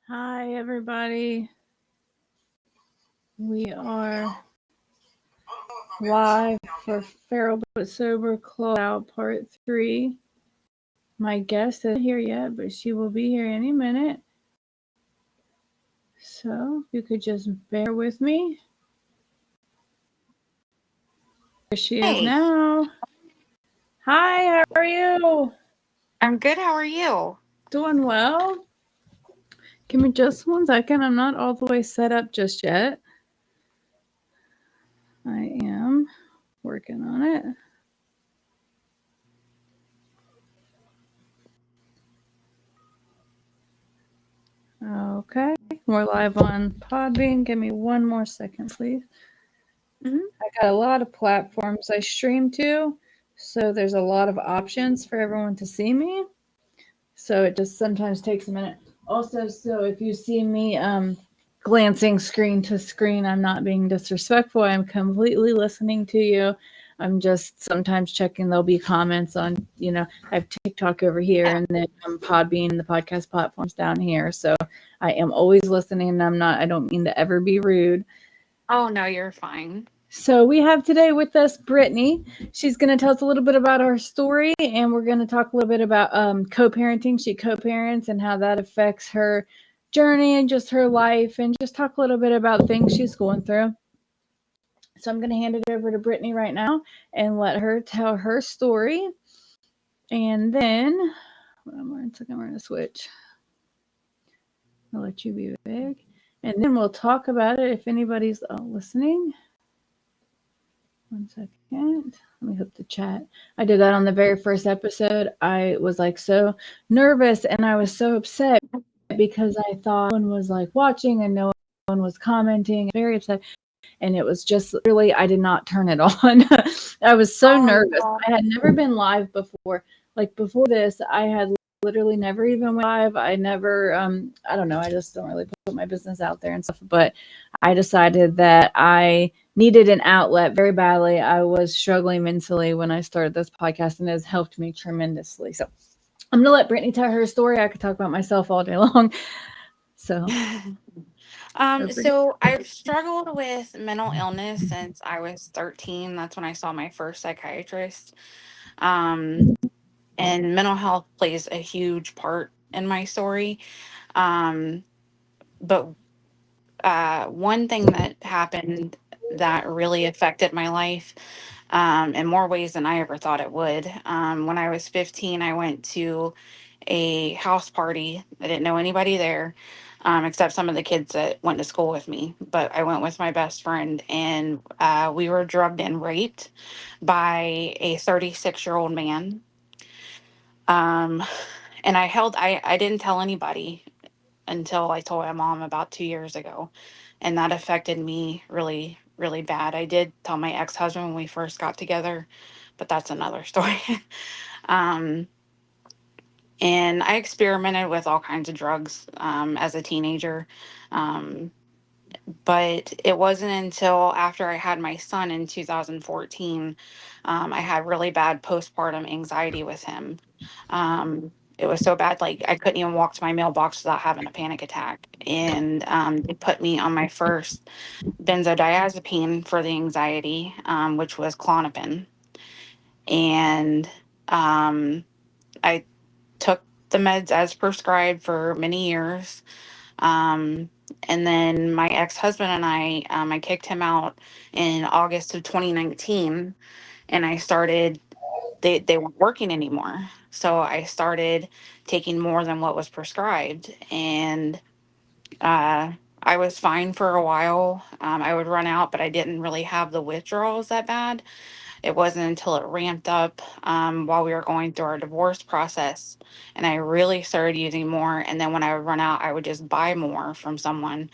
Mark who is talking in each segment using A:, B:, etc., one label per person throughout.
A: Hi, everybody. We are live for Feral but Sober Close Out Part 3. My guest isn't here yet, but she will be here any minute. So, if you could just bear with me. There she is
B: Hey,
A: now. Hi, how are you?
B: I'm good. How are you?
A: Doing well. Give me just 1 second. I'm not all the way set up just yet. I am working on it. Okay, we're live on Podbean. Give me 1 more second, please.
B: hmm
A: I got a lot of platforms I stream to, so there's a lot of options for everyone to see me. So it just sometimes takes a minute. Also, so if you see me glancing screen to screen, I'm not being disrespectful. I'm completely listening to you. I'm just sometimes checking. There'll be comments on, I have TikTok over here
B: Yeah.
A: and then Podbean and the podcast platforms down here. So I am always listening and I don't mean to ever be rude.
B: Oh, no, you're fine.
A: So we have today with us Brittany. She's going to tell us a little bit about her story, and we're going to talk a little bit about co-parenting. She co-parents and how that affects her journey and just her life, and just talk a little bit about things she's going through. So I'm going to hand it over to Brittany right now and let her tell her story. And then, one second, we're going to switch. I'll let you be big. And then we'll talk about it if anybody's listening. 1 second. Let me hook the chat. I did that on the very first episode. I was like so nervous and I was so upset because I thought no one was like watching and no one was commenting. Very upset. And it was just really, I did not turn it on. I was so
B: Oh,
A: nervous.
B: no.
A: I had never been live before. Like before this, I had literally never even went live. I never, I don't know. I just don't really put my business out there and stuff. But I decided that I needed an outlet very badly. I was struggling mentally when I started this podcast, and it has helped me tremendously. So I'm gonna let Brittany tell her story. I could talk about myself all day long. So
B: So I've struggled with mental illness since I was 13. That's when I saw my first psychiatrist. Um, and mental health plays a huge part in my story. Um, but one thing that happened that really affected my life in more ways than I ever thought it would. When I was 15, I went to a house party. I didn't know anybody there except some of the kids that went to school with me. But I went with my best friend, and we were drugged and raped by a 36-year-old man. Um, and I didn't tell anybody until I told my mom about 2 years ago. And that affected me really, really bad. I did tell my ex husband when we first got together, but that's another story. um, and I experimented with all kinds of drugs as a teenager. Um, but it wasn't until after I had my son in 2014, I had really bad postpartum anxiety with him. It was so bad, like I couldn't even walk to my mailbox without having a panic attack. And they put me on my first benzodiazepine for the anxiety, which was Clonopin. And um, I took the meds as prescribed for many years. Um, and then my ex husband and I kicked him out in August of 2019, and they weren't working anymore. So I started taking more than what was prescribed. And uh, I was fine for a while. I would run out, but I didn't really have the withdrawals that bad. It wasn't until it ramped up while we were going through our divorce process. And I really started using more. And then when I would run out, I would just buy more from someone.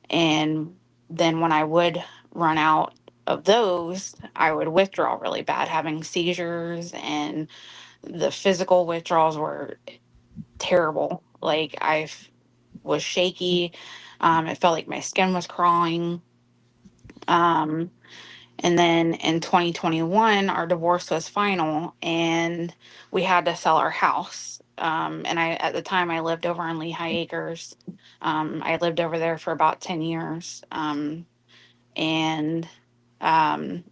B: And then when I would run out of those, I would withdraw really bad, having seizures, and the physical withdrawals were terrible. Like was shaky. It felt like my skin was crawling. Um, and then in 2021, our divorce was final, and we had to sell our house. And I, at the time, I lived over in Lehigh Acres. I lived over there for about 10 years. And um,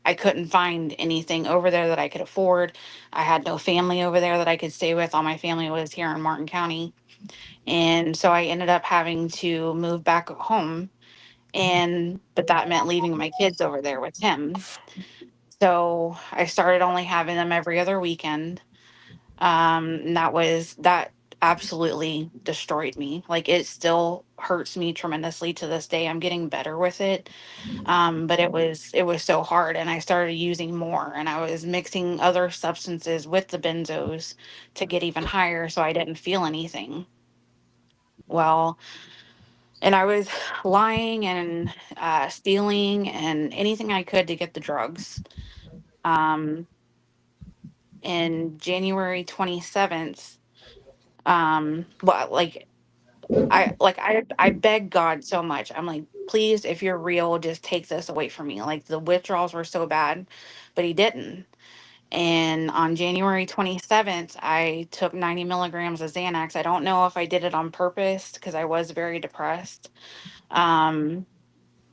B: I couldn't find anything over there that I could afford. I had no family over there that I could stay with. All my family was here in Martin County. And so I ended up having to move back home. But that meant leaving my kids over there with him. So I started only having them every other weekend. And that absolutely destroyed me. Like, it still hurts me tremendously to this day. I'm getting better with it. But it was so hard, and I started using more, and I was mixing other substances with the benzos to get even higher so I didn't feel anything. Well, and I was lying and stealing and anything I could to get the drugs. Um, in January 27th, well, I begged God so much. I'm like, please, if you're real, just take this away from me. Like, the withdrawals were so bad, but he didn't. And on January 27th, I took 90 milligrams of Xanax. I don't know if I did it on purpose because I was very depressed. Um,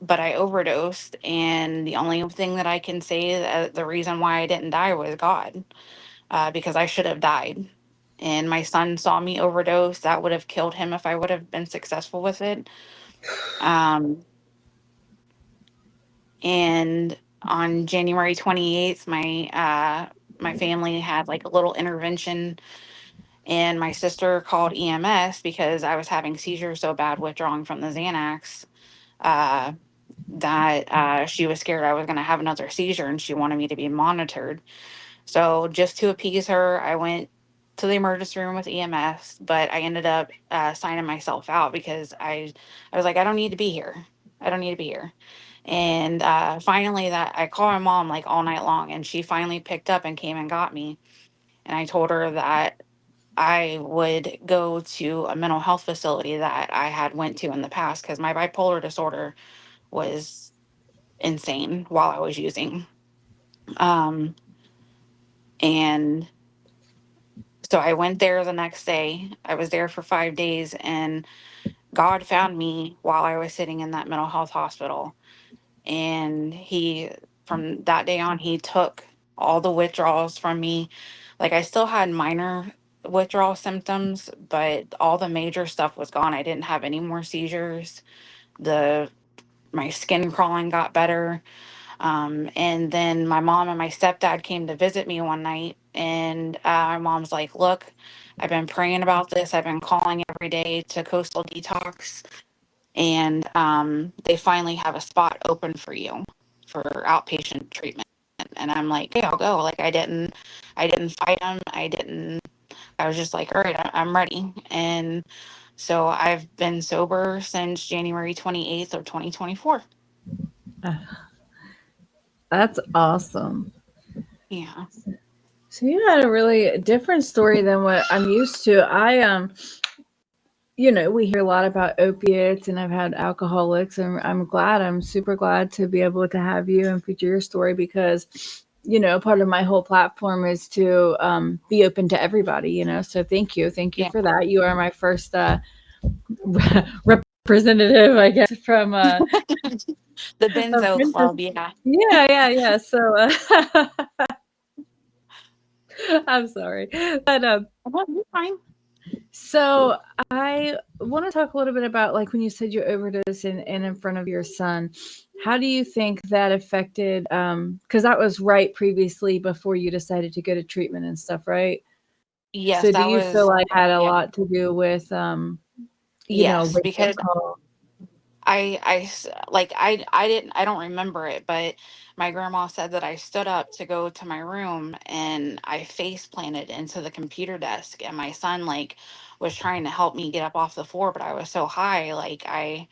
B: but I overdosed. And the only thing that I can say, the reason why I didn't die was God, because I should have died. And my son saw me overdose. That would have killed him if I would have been successful with it. Um, and on January 28th, my family had like a little intervention, and my sister called EMS because I was having seizures so bad withdrawing from the Xanax, uh, that she was scared I was going to have another seizure, and she wanted me to be monitored. So just to appease her, I went to the emergency room with EMS, but I ended up signing myself out because I was like, I don't need to be here. I don't need to be here. And finally, that I called my mom like all night long, and she finally picked up and came and got me. And I told her that I would go to a mental health facility that I had went to in the past because my bipolar disorder was insane while I was using. Um, and so I went there the next day. I was there for 5 days, and God found me while I was sitting in that mental health hospital. And from that day on, he took all the withdrawals from me. Like, I still had minor withdrawal symptoms, but all the major stuff was gone. I didn't have any more seizures. The My skin crawling got better. And then my mom and my stepdad came to visit me one night, and my mom's like, "Look, I've been praying about this. I've been calling every day to Coastal Detox, and they finally have a spot open for you for outpatient treatment." And I'm like, "Hey, I'll go." Like, I didn't fight him. I was just like, "All right, I'm ready." And so I've been sober since January 28th of 2024.
A: That's awesome.
B: Yeah.
A: So you had a really different story than what I'm used to. We hear a lot about opiates, and I've had alcoholics, and I'm super glad to be able to have you and feature your story because, part of my whole platform is to be open to everybody, So thank you. Thank you
B: Yeah.
A: for that. You are my first representative, I guess, from
B: The
A: a
B: Benzo
A: princess.
B: Club, yeah.
A: Yeah, yeah, yeah. So I'm sorry. But
B: Well, you're fine.
A: so I want to talk a little bit about like when you said you overdosed and in front of your son. How do you think that affected because that was right previously before you decided to go to treatment and stuff, right?
B: Yes,
A: So do
B: that
A: you feel
B: was,
A: like had a
B: yeah.
A: lot to do with
B: Yes,
A: wake up
B: because
A: call?
B: I don't remember it, but my grandma said that I stood up to go to my room and I face planted into the computer desk, and my son like was trying to help me get up off the floor, but I was so high, like I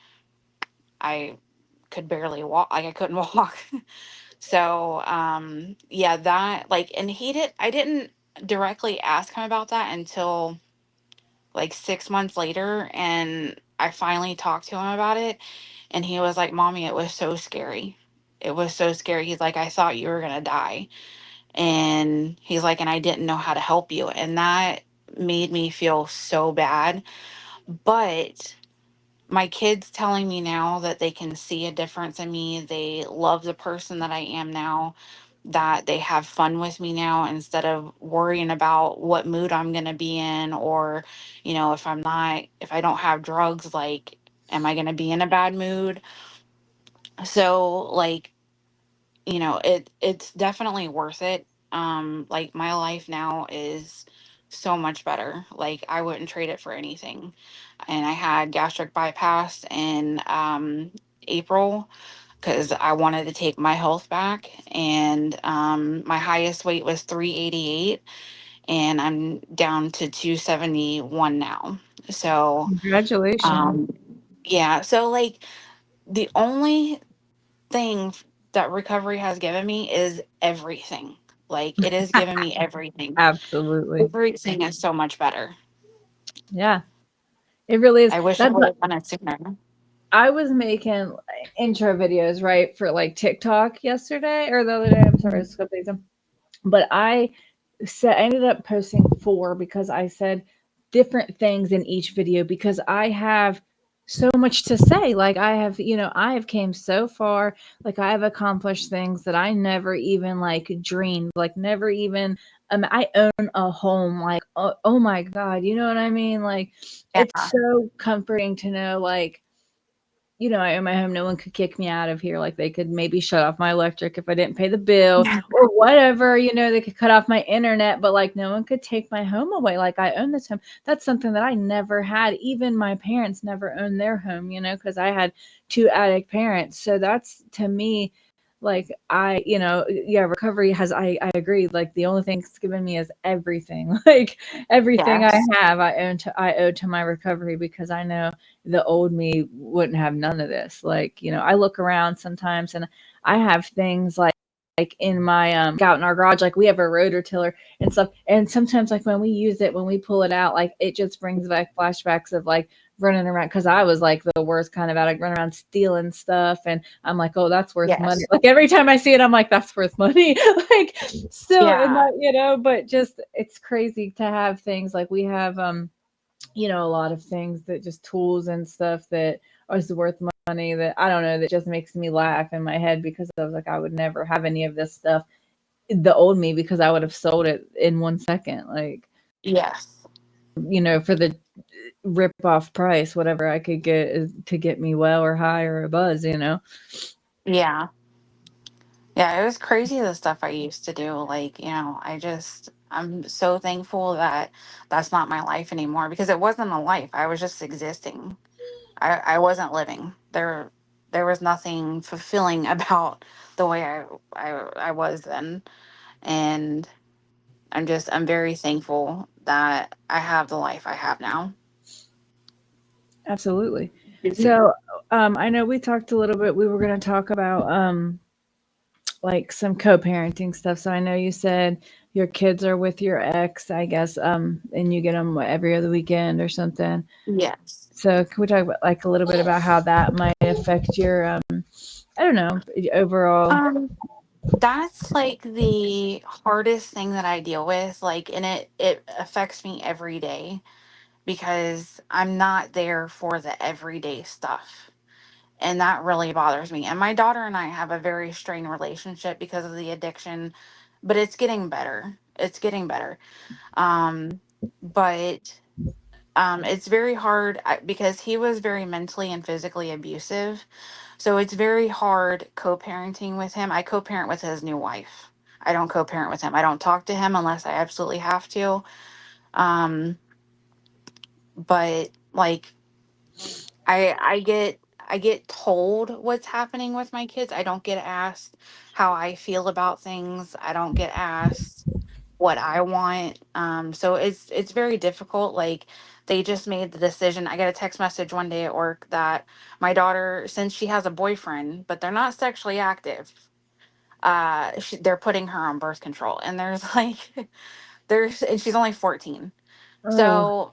B: could barely walk, like I couldn't walk. So yeah, that like, and I didn't directly ask him about that until like 6 months later, and I finally talked to him about it, and he was like, "Mommy, it was so scary. It was so scary." He's like, "I thought you were gonna die," and he's like, "And I didn't know how to help you," and that made me feel so bad. But my kids telling me now that they can see a difference in me, they love the person that I am now, that they have fun with me now instead of worrying about what mood I'm going to be in, or, if I don't have drugs, like, am I going to be in a bad mood? So, like, it's definitely worth it. Like, my life now is so much better. Like, I wouldn't trade it for anything. And I had gastric bypass in April because I wanted to take my health back. And my highest weight was 388, and I'm down to 271 now. So,
A: Congratulations.
B: um, yeah. So, like, the only thing that recovery has given me is everything. Like, it has given me everything.
A: Absolutely.
B: Everything is so much better.
A: Yeah, it really is.
B: I wish I
A: That's
B: would have done it sooner.
A: I was making intro videos, right, for like TikTok yesterday or the other day. I'm sorry, it's a couple days ago. But I ended up posting four because I said different things in each video because I have so much to say. Like I have came so far. Like I have accomplished things that I never even like dreamed. Like never even. I own a home. Like oh my god, you know what I mean? Like it's
B: Yeah.
A: so comforting to know like I own my home. No one could kick me out of here. Like they could maybe shut off my electric if I didn't pay the bill or whatever. They could cut off my internet, but like no one could take my home away. Like I own this home. That's something that I never had. Even my parents never owned their home, because I had two addict parents. So that's to me, like yeah, recovery has, I agree. Like the only thing it's given me is everything. Like everything I
B: Yes.
A: have, I owe to my recovery because I know the old me wouldn't have none of this. Like, I look around sometimes and I have things like in my out in our garage, like we have a rotor tiller and stuff. And sometimes like when we use it, when we pull it out, like it just brings back flashbacks of like running around because I was like the worst kind of addict, running around stealing stuff. And I'm like, oh, that's worth money.
B: Yes.
A: Like every time I see it, I'm like, that's worth money. Like still in
B: Yeah.
A: that, but just it's crazy to have things like we have a lot of things that just tools and stuff that is worth money that I don't know that just makes me laugh in my head because I was like I would never have any of this stuff the old me because I would have sold it in 1 second like
B: Yes.
A: for the rip off price whatever I could get is to get me well or high or a buzz.
B: Yeah. Yeah. It was crazy the stuff I used to do. Like, I'm so thankful that that's not my life anymore, because it wasn't a life. I was just existing. I wasn't living. There was nothing fulfilling about the way I was then. And I'm very thankful that I have the life I have now.
A: Absolutely. So I know we talked a little bit we were going to talk about like some co-parenting stuff. So I know you said your kids are with your ex, I guess, and you get them every other weekend or something.
B: Yes.
A: So can we talk about like a little bit about how that might affect your, I don't know, overall?
B: Um, that's like the hardest thing that I deal with. Like, and it affects me every day because I'm not there for the everyday stuff. And that really bothers me. And my daughter and I have a very strained relationship because of the addiction, but it's getting better. It's getting better. Um, but it's very hard because he was very mentally and physically abusive. So it's very hard co-parenting with him. I co-parent with his new wife. I don't co-parent with him. I don't talk to him unless I absolutely have to. Um, but like I get told what's happening with my kids. I don't get asked how I feel about things. I don't get asked what I want. So it's very difficult. Like, they just made the decision. I got a text message one day at work that my daughter, since she has a boyfriend, but they're not sexually active, they're putting her on birth control. And there's like and she's only 14.
A: Oh,
B: So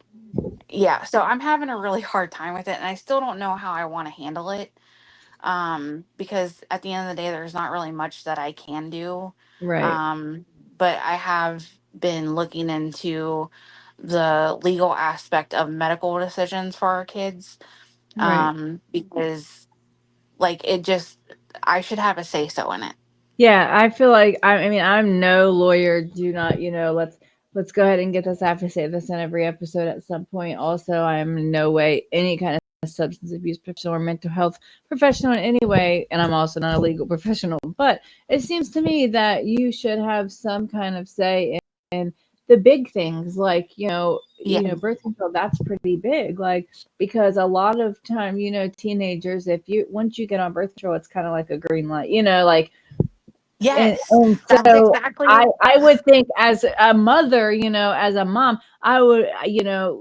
B: yeah, so I'm having a really hard time with it, and I still don't know how I want to handle it. Because at the end of the day, there's not really much that I can do.
A: right.
B: Um, but I have been looking into the legal aspect of medical decisions for our kids,
A: Right.
B: because like it just, I should have a say so in it.
A: Yeah, I feel like I mean I'm no lawyer. Do not, let's go ahead and get this. I have to say this in every episode at some point. Also, I'm in no way any kind of substance abuse professional or mental health professional in any way, and I'm also not a legal professional. But it seems to me that you should have some kind of say in the big things, like
B: Yeah.
A: birth control. That's pretty big, like because a lot of time, teenagers, if you once you get on birth control, it's kind of like a green light, like
B: Yes,
A: and
B: that's
A: so
B: exactly
A: I would think as a mother, as a mom, I would,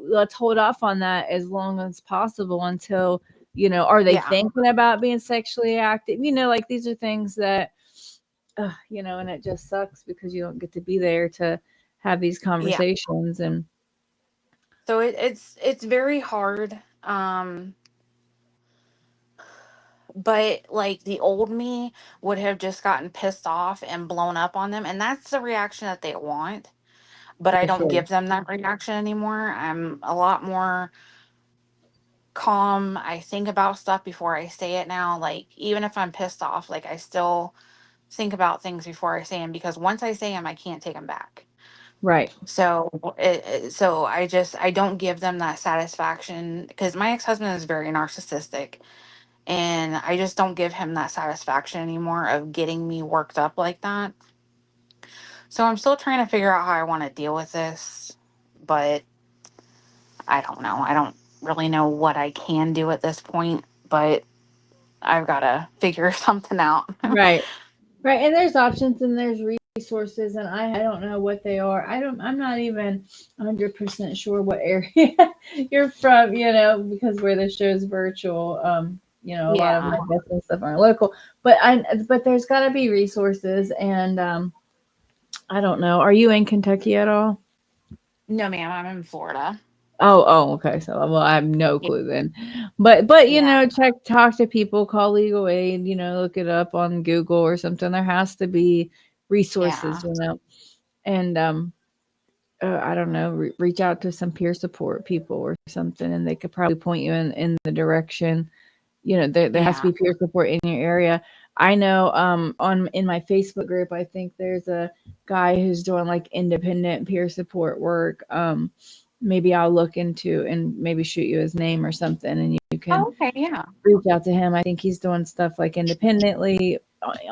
A: let's hold off on that as long as possible until, are they
B: yeah,
A: thinking about being sexually active? Like these are things that, and it just sucks because you don't get to be there to have these
B: yeah.
A: conversations. And
B: So it's very hard. But like the old me would have just gotten pissed off and blown up on them, and that's the reaction that they want. But I
A: for
B: don't
A: sure.
B: give them that reaction anymore. I'm a lot more calm. I think about stuff before I say it now. Like even if I'm pissed off, like I still think about things before I say them, because once I say them, I can't take them back.
A: Right.
B: So so I don't give them that satisfaction, because my ex-husband is very narcissistic, and I just don't give him that satisfaction anymore of getting me worked up like that. So I'm still trying to figure out how I want to deal with this, but I don't know. I don't really know what I can do at this point, but I've got to figure something out.
A: Right. Right, and there's options and there's resources, and I don't know what they are. I'm not even 100% sure what area you're from, because where the show's virtual, a lot of
B: Yeah.
A: my guests and stuff aren't local. But there's got to be resources, and I don't know. Are you in Kentucky at all?
B: No, ma'am, I'm in Florida.
A: Oh, okay. So, well, I have no
B: Y-
A: clue then. But
B: Yeah.
A: talk to people, call legal aid. Look it up on Google or something. There has to be resources,
B: Yeah.
A: and I don't know, reach out to some peer support people or something, and they could probably point you in the direction. There has to
B: Yeah.
A: be peer support in your area. I know on in my Facebook group, I think there's a guy who's doing like independent peer support work. Maybe I'll look into and maybe shoot you his name or something, and you can
B: Oh, okay. Yeah.
A: reach out to him. I think he's doing stuff like independently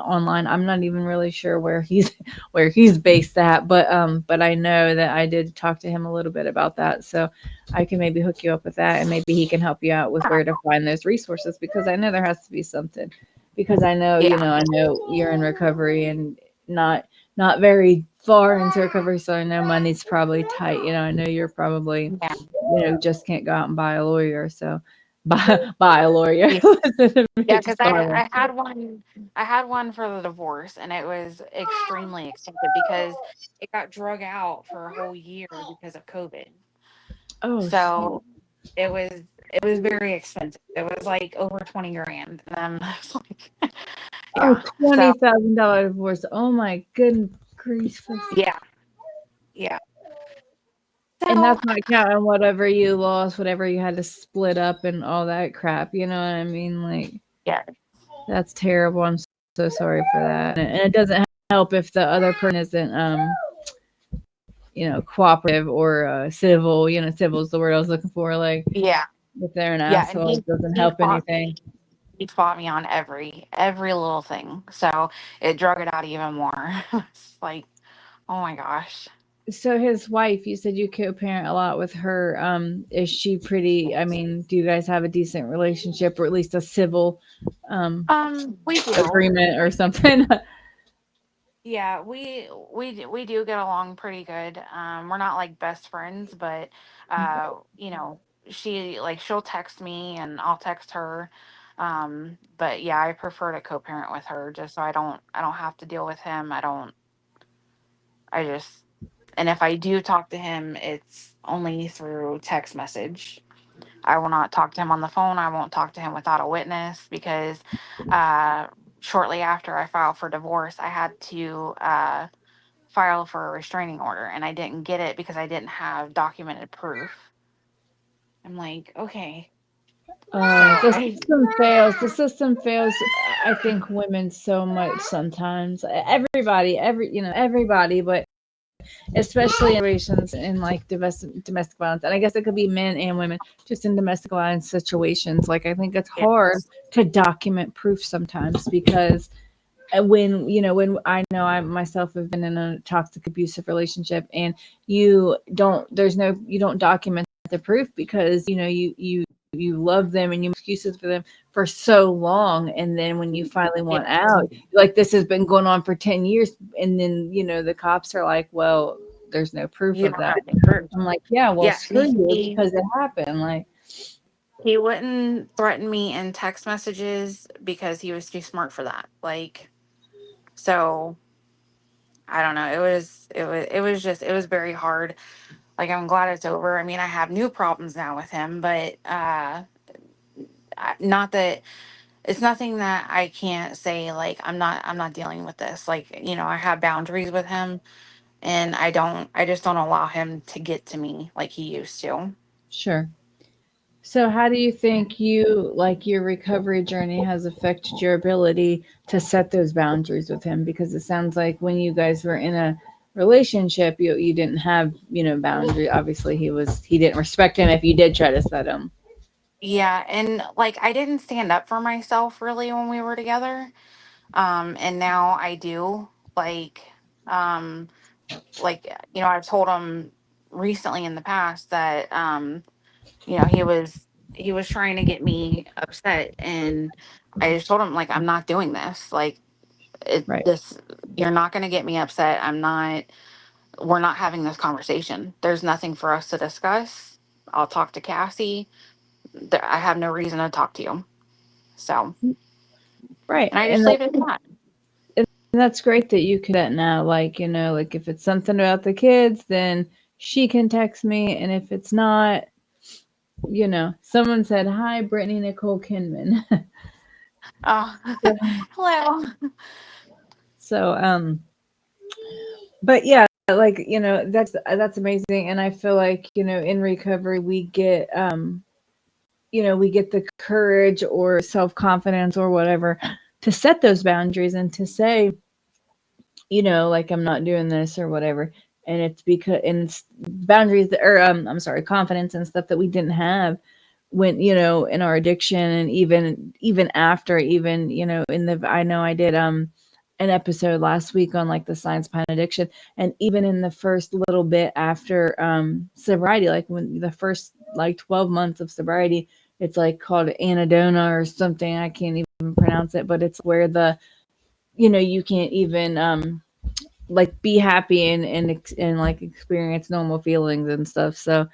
A: online. I'm not even really sure where he's where he's based at, but I know that I did talk to him a little bit about that. So I can maybe hook you up with that, and maybe he can help you out with where to find those resources, because I know there has to be something. Because I know,
B: Yeah.
A: I know you're in recovery and not not very far into recovery, so I know money's probably tight. I know you're probably,
B: Yeah.
A: just can't go out and buy a lawyer. So buy a lawyer.
B: Yeah.
A: Listen to
B: Yeah,
A: me,
B: because
A: just buy one.
B: I had one for the divorce, and it was extremely expensive because it got drug out for a whole year because of COVID.
A: Oh, shoot.
B: So it was very expensive. It was like over 20 grand. And I was like,
A: Oh,
B: yeah. So
A: $20,000 divorce. Oh my goodness grief.
B: yeah, yeah.
A: And
B: So
A: that's not counting whatever you lost, whatever you had to split up and all that crap. You know what I mean? Like,
B: yeah,
A: that's terrible. I'm so sorry for that. And it doesn't help if the other person isn't, cooperative or civil. Civil is the word I was looking for. Like,
B: yeah,
A: if they're an
B: yeah. And
A: asshole, it doesn't
B: he
A: help
B: fought
A: anything.
B: he fought me on every little thing. So it drug it out even more. It's like, oh my gosh.
A: So his wife, you said you co-parent a lot with her. Is she pretty? I mean, do you guys have a decent relationship, or at least a civil um
B: We do.
A: agreement or something?
B: Yeah, we do get along pretty good. We're not like best friends, but she'll text me and I'll text her. But yeah, I prefer to co-parent with her just so I don't have to deal with him. I just and if I do talk to him, it's only through text message. I will not talk to him on the phone. I won't talk to him without a witness, because uh shortly after I filed for divorce, I had to file for a restraining order, and I didn't get it because I didn't have documented proof. I'm like, okay. So
A: The
B: I,
A: system fails. The system fails. I think women so much sometimes. Everybody, everybody, but especially in situations in like domestic violence. And I guess it could be men and women just in domestic violence situations. Like I think it's hard
B: yes.
A: to document proof sometimes because when I know I myself have been in a toxic abusive relationship and you don't document the proof because you love them and you make excuses for them for so long, and then when you finally want
B: Yes.
A: out, like this has been going on for 10 years, and then the cops are like, well, there's no proof
B: You
A: of
B: don't
A: that.
B: have any proof.
A: I'm like, yeah, well,
B: Yeah.
A: screw you because it happened. Like,
B: He wouldn't threaten me in text messages because he was too smart for that. Like, so I don't know. It was very hard. Like, I'm glad it's over. I mean, I have new problems now with him, but not that it's nothing that I can't say like I'm not dealing with this. Like, I have boundaries with him, and I just don't allow him to get to me like he used to.
A: sure. So, how do you think your recovery journey has affected your ability to set those boundaries with him? Because it sounds like when you guys were in a relationship, you didn't have, boundary. Obviously, he didn't respect him if you did try to set him.
B: Yeah, and like I didn't stand up for myself really when we were together. And now I do. Um I've told him recently in the past that he was trying to get me upset, and I just told him like I'm not doing this. Like
A: Right.
B: this you're not going to get me upset. We're not having this conversation. There's nothing for us to discuss. I'll talk to Cassie. I have no reason to talk to you. So,
A: Right.
B: and I just leave it at that.
A: And that's great that you can do that now. Like, like if it's something about the kids, then she can text me. And if it's not, someone said, hi, Brittany Nicole Kinman.
B: Oh, hello.
A: So, but yeah, like, that's amazing. And I feel like, in recovery, we get the courage or self-confidence or whatever to set those boundaries and to say, like I'm not doing this or whatever. And it's because and it's boundaries that, or I'm sorry, confidence and stuff that we didn't have when in our addiction, and even after, even in the I know I did an episode last week on like the science behind addiction, and even in the first little bit after sobriety, like when the first like 12 months of sobriety, it's like called anhedonia or something, I can't even pronounce it, but it's where you can't even like be happy and like experience normal feelings and stuff. So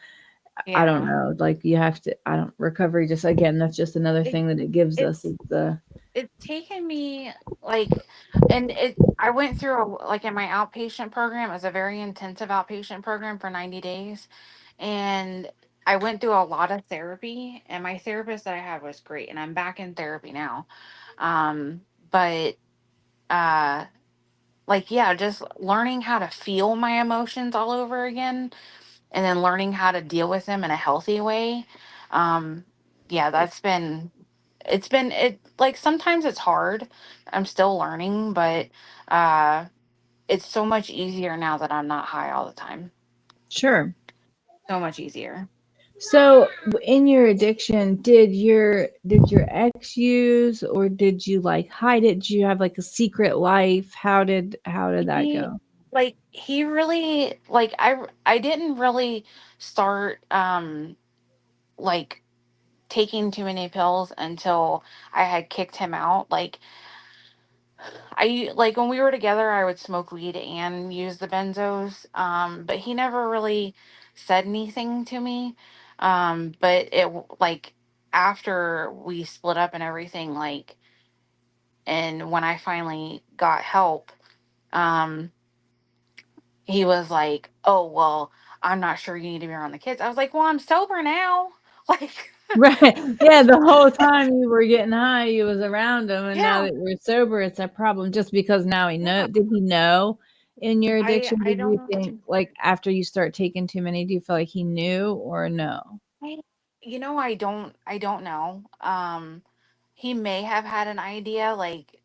A: I don't
B: Yeah.
A: know, like you have to, I don't recovery, just again, that's just another
B: It,
A: thing that it gives us
B: it's
A: is the
B: it's taken me like, and I went through like in my outpatient program. It was a very intensive outpatient program for 90 days, and I went through a lot of therapy, and my therapist that I had was great, and I'm back in therapy now. But uh like, yeah, just learning how to feel my emotions all over again, and then learning how to deal with them in a healthy way. um yeah, it like sometimes it's hard. I'm still learning, but uh it's so much easier now that I'm not high all the time.
A: sure.
B: So much easier.
A: So in your addiction, did your ex use, or did you like hide it? Did you have like a secret life? How did that
B: He
A: go?
B: he really like I didn't really start like taking too many pills until I had kicked him out. Like when we were together, I would smoke weed and use the benzos. But he never really said anything to me. But like after we split up and everything, like, and when I finally got help, um, he was like, "Oh well, I'm not sure you need to be around the kids." I was like, "Well, I'm sober now." Like,
A: Right. Yeah, the whole time you were getting high, you was around him, and now
B: yeah,
A: that you're sober, it's a problem just because now he know.
B: yeah.
A: Did he know? in your addiction?
B: I
A: Did you
B: don't.
A: think, like, after you start taking too many, do you feel like he knew or no?
B: I, I don't know. He may have had an idea. Like,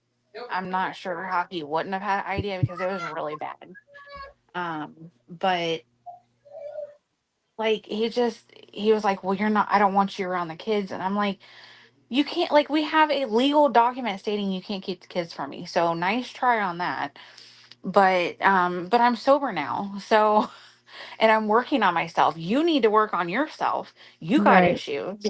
B: I'm not sure how he wouldn't have had an idea because it was really bad. But like he was like, well, you're not. I don't want you around the kids, and I'm like, you can't. Like, we have a legal document stating you can't keep the kids from me. So nice try on that. But I'm sober now. So and I'm working on myself. You need to work on yourself. You got
A: Right.
B: issues.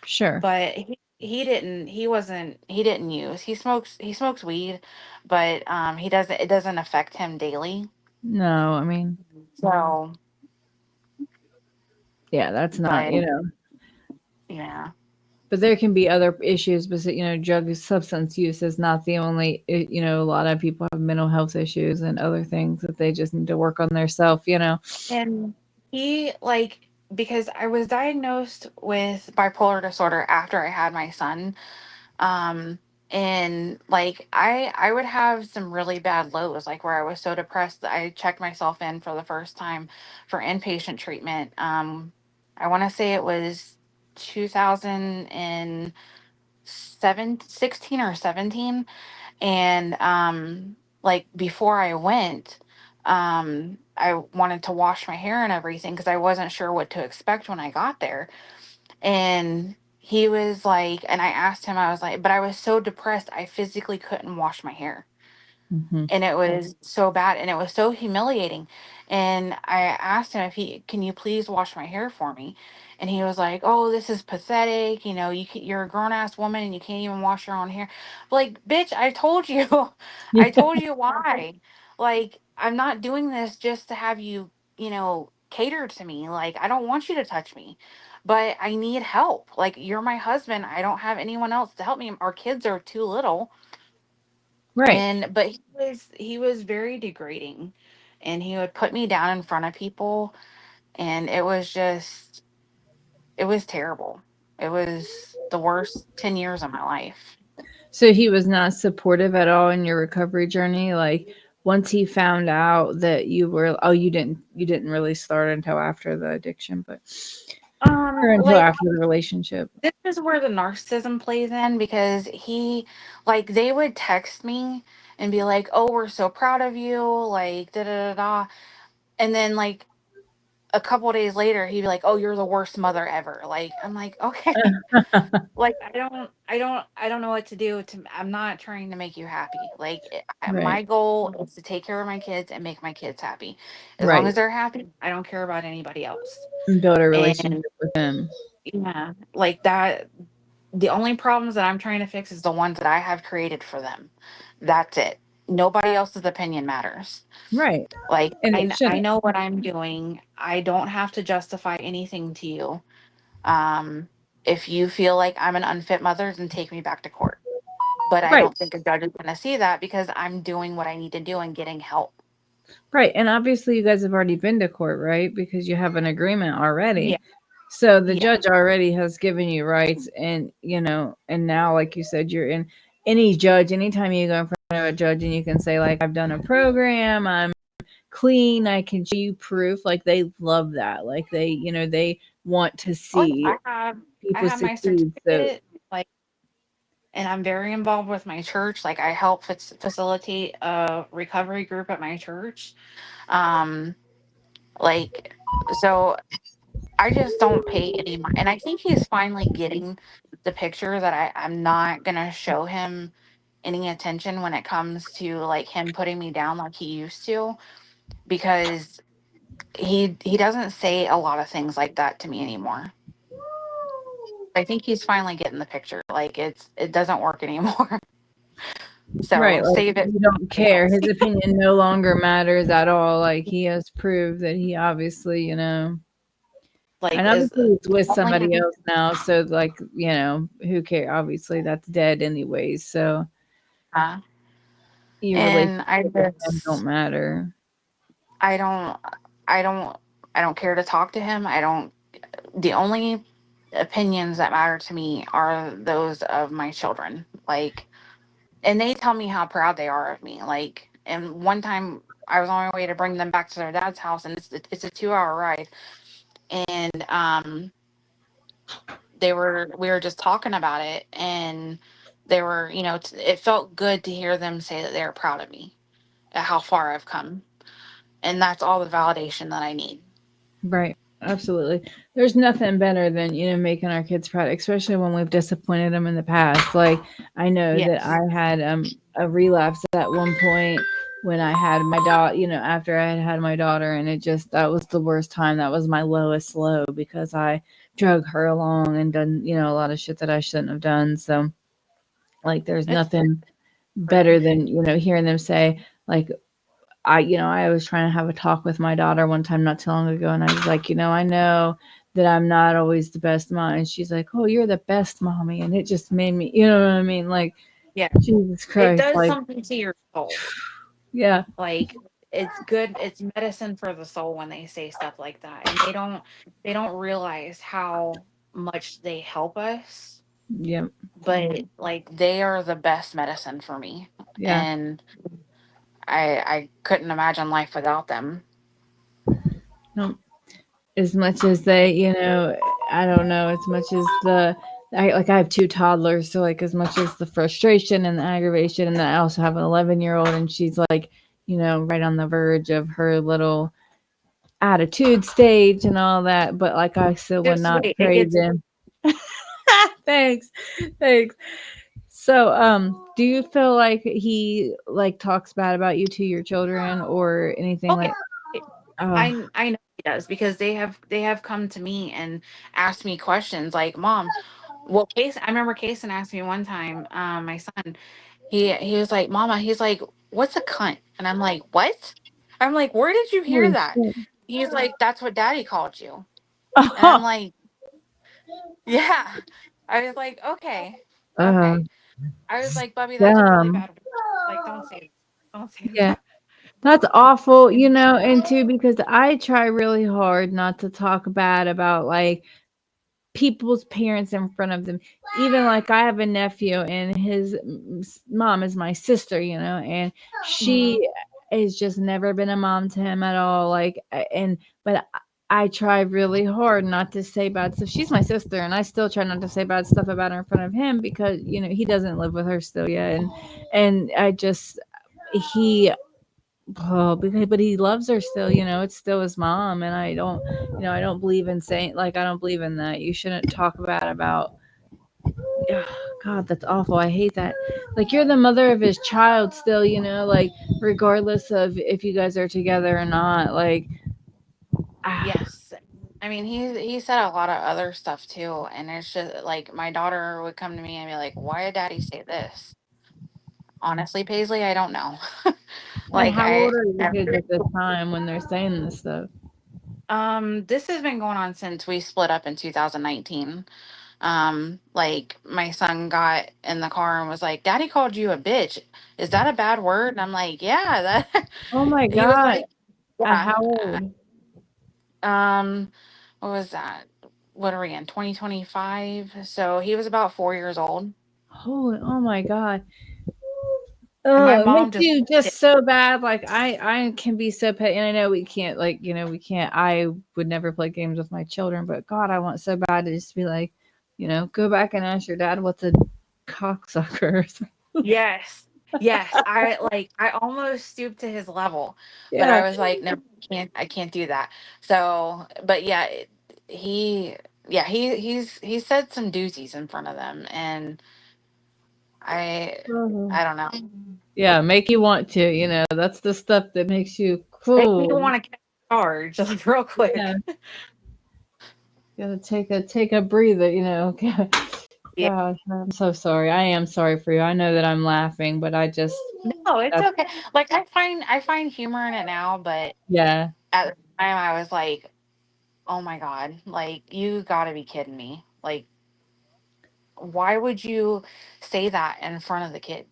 A: Sure.
B: But he didn't use. He smokes weed, but he doesn't it doesn't affect him daily.
A: No, I mean,
B: So,
A: yeah, that's not,
B: but yeah.
A: but there can be other issues, but drug substance use is not the only, a lot of people have mental health issues and other things that they just need to work on their self.
B: And he like because I was diagnosed with bipolar disorder after I had my son. Um and like I would have some really bad lows, like where I was so depressed that I checked myself in for the first time for inpatient treatment. I want to say it was 2016 or 17. And like before I went, I wanted to wash my hair and everything because I wasn't sure what to expect when I got there. And he was like, and I asked him, I was like, but I was so depressed I physically couldn't wash my hair,
A: Hmm.
B: and it was so bad and it was so humiliating. And I asked him if he can you please wash my hair for me, and he was like, oh, this is pathetic, you're a grown-ass woman and you can't even wash your own hair. Like, bitch, I told you. I
A: Yeah.
B: told you why. Like, I'm not doing this just to have you, cater to me. Like, I don't want you to touch me, but I need help. Like, you're my husband, I don't have anyone else to help me, our kids are too little.
A: Right.
B: And but he was very degrading, and he would put me down in front of people, and it was terrible. It was the worst 10 years of my life.
A: So he was not supportive at all in your recovery journey. Like, once he found out that you didn't really start until after the addiction, but or until
B: Like,
A: after the relationship.
B: this is where the narcissism plays in, because he like they would text me and be like, "Oh, we're so proud of you," like da da da da. And then like a couple days later he'd be like, "Oh, you're the worst mother ever." Like, I'm like, "Okay." Like, I don't know what to do to I'm not trying to make you happy. Like,
A: Right.
B: my goal is to take care of my kids and make my kids happy. As long
A: Right.
B: as they're happy, I don't care about anybody else.
A: And build a
B: And
A: relationship with him.
B: yeah, like that the only problems that I'm trying to fix is the ones that I have created for them. That's it. Nobody else's opinion matters.
A: Right.
B: Like,
A: And it
B: I
A: shouldn't.
B: know what I'm doing. I don't have to justify anything to you. Um, if you feel like I'm an unfit mother, then take me back to court. But I
A: Right.
B: don't think a judge is going to see that because I'm doing what I need to do and getting help.
A: Right. And obviously you guys have already been to court, right? Because you have an agreement
B: Yeah,
A: already. So the
B: yeah.
A: judge already has given you rights, and and now, like you said, you're in any judge, anytime you go in front of a judge and you can say, like, I've done a program, I'm clean, I can show you proof. Like, they love that. Like, they want to
B: Oh, yeah,
A: see
B: I
A: people
B: have my
A: succeed. So
B: certificate. Like, and I'm very involved with my church. Like, I help facilitate a recovery group at my church. Um, like, so I just don't pay any mind. And I think he's finally getting the picture that I'm not gonna show him any attention when it comes to like him putting me down like he used to, because he doesn't say a lot of things like that to me anymore. I think he's finally getting the picture. Like, it doesn't work anymore.
A: right,
B: So
A: like,
B: save it
A: you
B: for
A: don't
B: somebody
A: care.
B: else.
A: His opinion no longer matters at all. Like, he has proved that he obviously,
B: Like,
A: and
B: is
A: obviously it's with
B: only
A: somebody else now. So, like, who cares? Obviously that's dead anyways. So
B: uh,
A: your
B: and
A: relationship with him don't matter.
B: I don't I don't I don't care to talk to him. I don't The only opinions that matter to me are those of my children. Like, and they tell me how proud they are of me. Like, And one time I was on my way to bring them back to their dad's house, and it's a 2 hour ride. And we were just talking about it, and they were, it felt good to hear them say that they're proud of me at how far I've come, and that's all the validation that I need.
A: Right. Absolutely. There's nothing better than, making our kids proud, especially when we've disappointed them in the past. Like, I know that
B: Yes.
A: I had a relapse at one point when I had my daughter, after I had my daughter, and that was the worst time. That was my lowest low because I drug her along and done, a lot of shit that I shouldn't have done. So, like, there's
B: It's
A: nothing
B: hard.
A: better than, hearing them say, like, I was trying to have a talk with my daughter one time not too long ago, and I was like, I know that I'm not always the best mom. And she's like, oh, you're the best mommy. And it just made me, you know what I mean? Like,
B: Yeah.
A: Jesus
B: It
A: Christ.
B: does
A: Like,
B: something to your soul.
A: yeah,
B: Like, it's good, it's medicine for the soul when they say stuff like that. And they don't realize how much they help us,
A: yeah,
B: but like they are the best medicine for me.
A: yeah.
B: And I couldn't imagine life without them.
A: No, as much as they, I don't know, as much as I have two toddlers, so like as much as the frustration and the aggravation, and then I also have an 11-year-old, and she's like, right on the verge of her little attitude stage and all that, but like I still would
B: Just
A: not
B: wait, it
A: trade
B: gets
A: them. Thanks. Thanks. So, do you feel like he like talks bad about you to your children or anything
B: oh
A: like?
B: yeah.
A: Oh,
B: I know he does because they have come to me and asked me questions like, Mom, well, Case, I remember Kason asked me one time, my son, he was like, Mama, he's like, what's a cunt? And I'm like, what? I'm like, where did you hear
A: holy
B: that?
A: shit.
B: He's like, that's what Daddy called you. And I'm
A: Oh,
B: like, yeah. I was like, okay,
A: uh,
B: okay. I was like, Bubby, that's a really
A: dumb.
B: bad word. Like, don't say that. Don't say
A: Yeah,
B: that.
A: that's awful,
B: And
A: and too because I try really hard not to talk bad about like people's parents in front of them. Even like I have a nephew and his mom is my sister, and
B: Mhm.
A: she has just never been a mom to him at all. Like, and but I try really hard not to say bad stuff. She's my sister, and I still try not to say bad stuff about her in front of him because he doesn't live with her still yet, and I just he because but he loves her still, it's still his mom, and I don't believe in saying like I don't believe in that. You shouldn't talk bad about ugh, God, that's awful. I hate that. Like you're the mother of his child still, like regardless of if you guys are together or not. Like ah,
B: Yes. I mean, he said a lot of other stuff too, and it's just like my daughter would come to me and be like, "Why did Daddy say this?" Honestly, Paisley, I don't know.
A: and
B: Like
A: how old
B: I
A: are your
B: never.
A: kids at this time when they're saying this stuff?
B: This has been going on since we split up in 2019. Like my son got in the car and was like, "Daddy called you a bitch. Is that a bad word?" And I'm like, "Yeah, that."
A: Oh my
B: He was
A: God.
B: like,
A: At how
B: "Yeah."
A: old?
B: Um, what was that? What are we in? 2025. So he was about 4 years old.
A: Holy, oh my God.
B: And my
A: Oh, it
B: mom
A: makes
B: just
A: you
B: walked in.
A: just so bad. Like I can be so petty, and I know we can't. Like we can't. I would never play games with my children, but God, I want so bad to just be like, go back and ask your dad what's a cocksucker.
B: Yes. Yes. I almost stooped to his level, but
A: Yeah.
B: I was like, no, I can't do that. So, but yeah, he yeah, he said some doozies in front of them, and I
A: Mhm.
B: I don't know.
A: Yeah, make you want to. That's the stuff that makes you
B: Make me
A: cool.
B: want to catch charge like real
A: Yeah,
B: quick.
A: gotta take a breather.
B: Yeah.
A: Gosh, I'm so sorry. I am sorry for you. I know that I'm laughing, but I just
B: No, it's
A: that's
B: okay. Like I find humor in it now, but
A: yeah.
B: at the time I was like, "Oh my god, like you got to be kidding me. Like why would you say that in front of the kids?"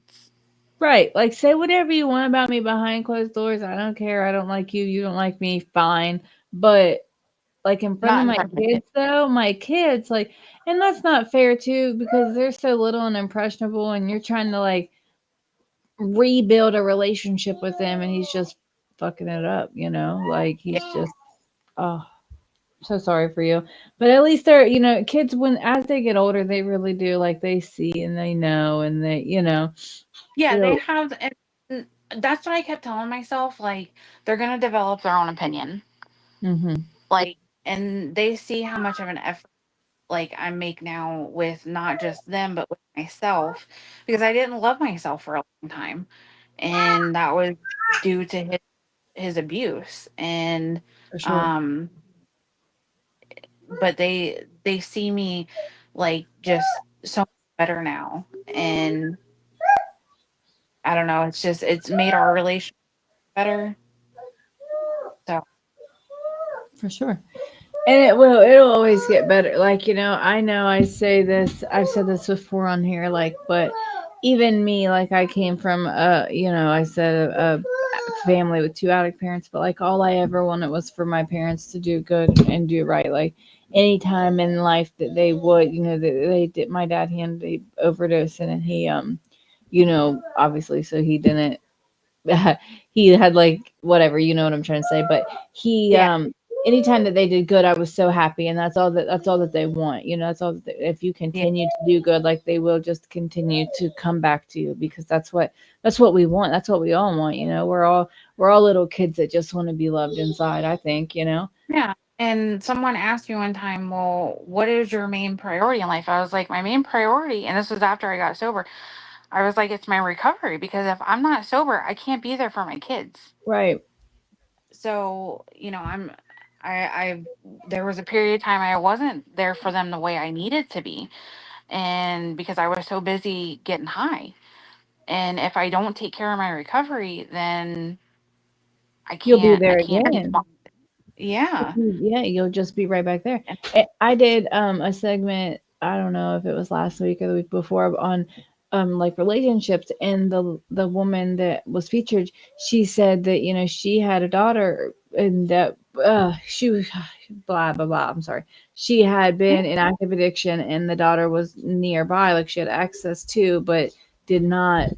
A: Right. Like say whatever you want about me behind closed doors. I don't care. I don't like you. You don't like me. Fine. But like in front
B: Not
A: of
B: in
A: my
B: front of the
A: kids
B: kids.
A: though, my kids like and that's not fair too because they're so little and impressionable and you're trying to like rebuild a relationship with them, and he's just fucking it up, like he's just, oh, so sorry for you. But at least they're, kids, when as they get older, they really do, like, they see and they know, and they,
B: Yeah, they
A: it'll,
B: have, and that's what I kept telling myself. Like, they're gonna develop their own opinion.
A: hmm
B: Like, and they see how much of an effort like I make now with not just them but with myself, because I didn't love myself for a long time, and that was due to his abuse. And
A: for sure.
B: um but they see me like just so much better now, and I don't know, it's just it's made our relationship better. So
A: For sure. And it'll always get better. Like, I know I say this, I've said this before on here, like, but even me, like, I came from I said a family with two addict parents, but like all I ever wanted was for my parents to do good and do right. Like, anytime in life that they would, they did, my dad had a overdose, and he obviously, so he didn't he had, like, whatever, you know what I'm trying to say, but he
B: yeah,
A: anytime that they did good, I was so happy, and that's all that they want, that's all that if you
B: yeah,
A: continue to do good, like, they will just continue to come back to you, because that's what we want, that's what we all want, we're all little kids that just want to be loved inside, I think.
B: yeah. And someone asked me one time, well, what is your main priority in life? I was like, my main priority, and this was after I got sober, I was like, it's my recovery, because if I'm not sober, I can't be there for my kids.
A: Right.
B: So, I there was a period of time I wasn't there for them the way I needed to be. And because I was so busy getting high. And if I don't take care of my recovery, then
A: You'll be
B: I
A: there
B: can't be
A: again.
B: yeah.
A: Yeah, you'll just be right back there.
B: And
A: I did a segment, I don't know if it was last week or the week before, on like relationships, and the woman that was featured, she said that, she had a daughter, and that she was blah blah blah, I'm sorry. She had
B: yeah,
A: been in active addiction, and the daughter was nearby, like she had access to, but did not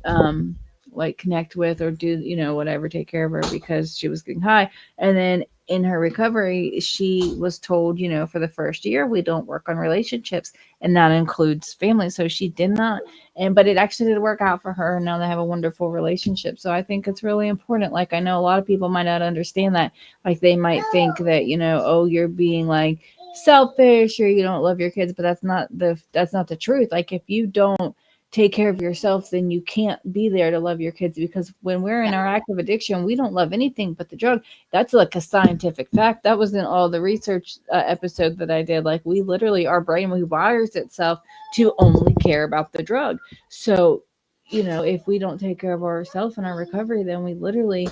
A: like connect with, or do, whatever, take care of her, because she was getting high. And then in her recovery, she was told, for the first year, we don't work on relationships, and that includes family. So she did not, but it actually did work out for her. And now they have a wonderful relationship. So I think it's really important. Like, I know a lot of people might not understand that. Like, they might think that, oh, you're being, like, selfish, or you don't love your kids, but that's not the truth. Like, if you don't take care of yourself, then you can't be there to love your kids, because when we're in
B: yeah,
A: our active addiction, we don't love anything but the drug. That's like a scientific fact. That was in all the research episode that I did. Like, we literally, our brain rewires itself to only care about the drug. So, if we don't take care of ourselves and our recovery, then we literally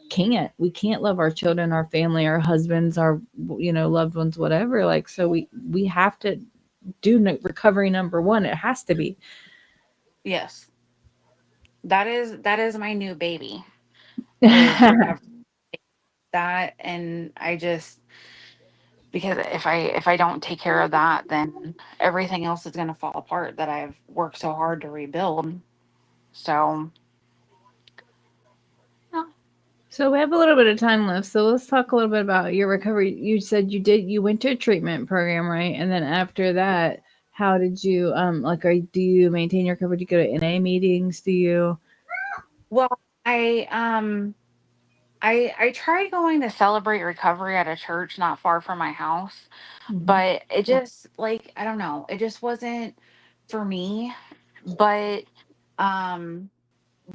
A: can't. We can't love our children, our family, our husbands, our loved ones, whatever. Like, so we have to do recovery number one. It has to be.
B: yes. That is my new baby, is recovery. That, and I just, because if I don't take care of that, then everything else is going to fall apart that I've worked so hard to rebuild. So, yeah.
A: So we have a little bit of time left. So let's talk a little bit about your recovery. You said you went to a treatment program, right? And then after that, how did you like, do you maintain your recovery? Do you go to NA meetings? Do you?
B: Well, I tried going to celebrate recovery at a church not far from my house,
A: Mhm.
B: but it just, like, I don't know, it just wasn't for me. But um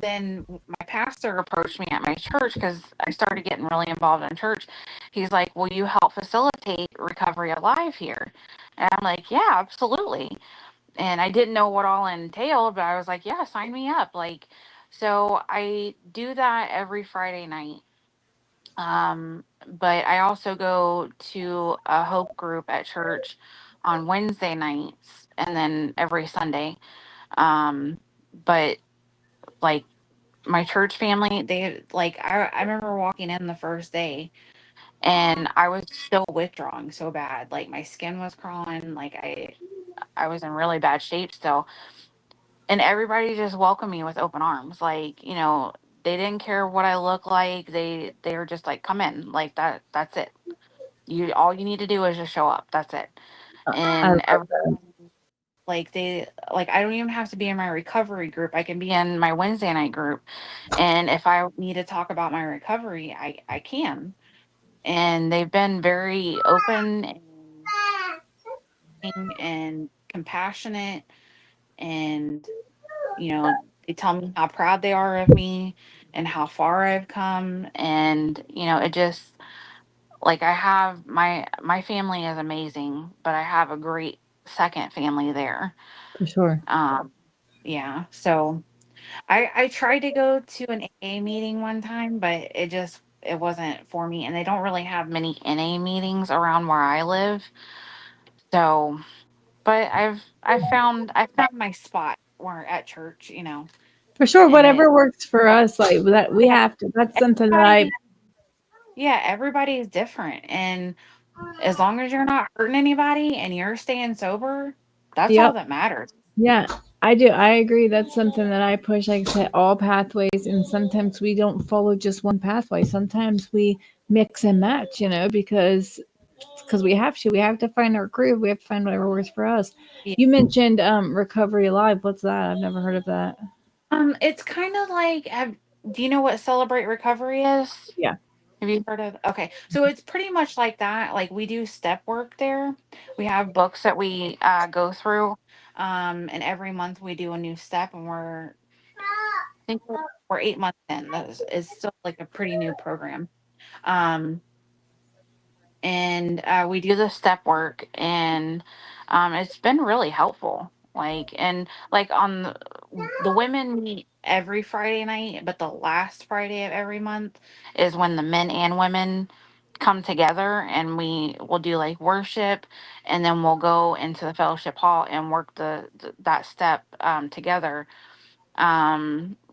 B: then my pastor approached me at my church, because I started getting really involved in church. He's like, "Will you help facilitate Recovery Alive here?" And I'm like, "Yeah, absolutely." And I didn't know what all entailed, but I was like, "Yeah, sign me up." Like, so I do that every Friday night. But I also go to a hope group at church on Wednesday nights, and then every Sunday. Um, but like, my church family, they, like, I remember walking in the first day, and I was still withdrawing so bad. Like, my skin was crawling, like I was in really bad shape still. and everybody just welcomed me with open arms. Like, they didn't care what I look like. They were just like, come in, like that's it. You all you need to do is just show up. That's it.
A: I
B: And
A: love that.
B: like I don't even have to be in my recovery group. I can be in my Wednesday night group. And if I need to talk about my recovery, I can. And they've been very open and compassionate, and they tell me how proud they are of me and how far I've come. And it just, like, I have my family is amazing, but I have a great second family there.
A: For sure.
B: um yeah, so I tried to go to an AA meeting one time, but it wasn't for me, and they don't really have many NA meetings around where I live. So, but I found my spot where at church,
A: For sure.
B: and it
A: Whatever works for us, like that, we
B: yeah,
A: have to. That's something that I.
B: everybody yeah, everybody is different, and as long as you're not hurting anybody and you're staying sober, that's all
A: Yep.
B: that matters.
A: Yeah, I do. I agree. That's something that I push. Like I said, all pathways, and sometimes we don't follow just one pathway. Sometimes we mix and match. Because we have to. We have to find our groove. We have to find whatever works for us.
B: Yeah.
A: You mentioned Recovery Live. What's that? I've never heard of that.
B: It's kind of like, do you know what Celebrate Recovery is?
A: Yeah.
B: Have you heard of? Okay, so it's pretty much like that. Like, we do step work there. We have books that we go through, and every month we do a new step, and I think we're 8 months in. That is still like a pretty new program. Um, and we do the step work, and it's been really helpful. Like, and like, the women meet every Friday night, but the last Friday of every month is when the men and women come together, and we will do like worship, and then we'll go into the fellowship hall and work that step together.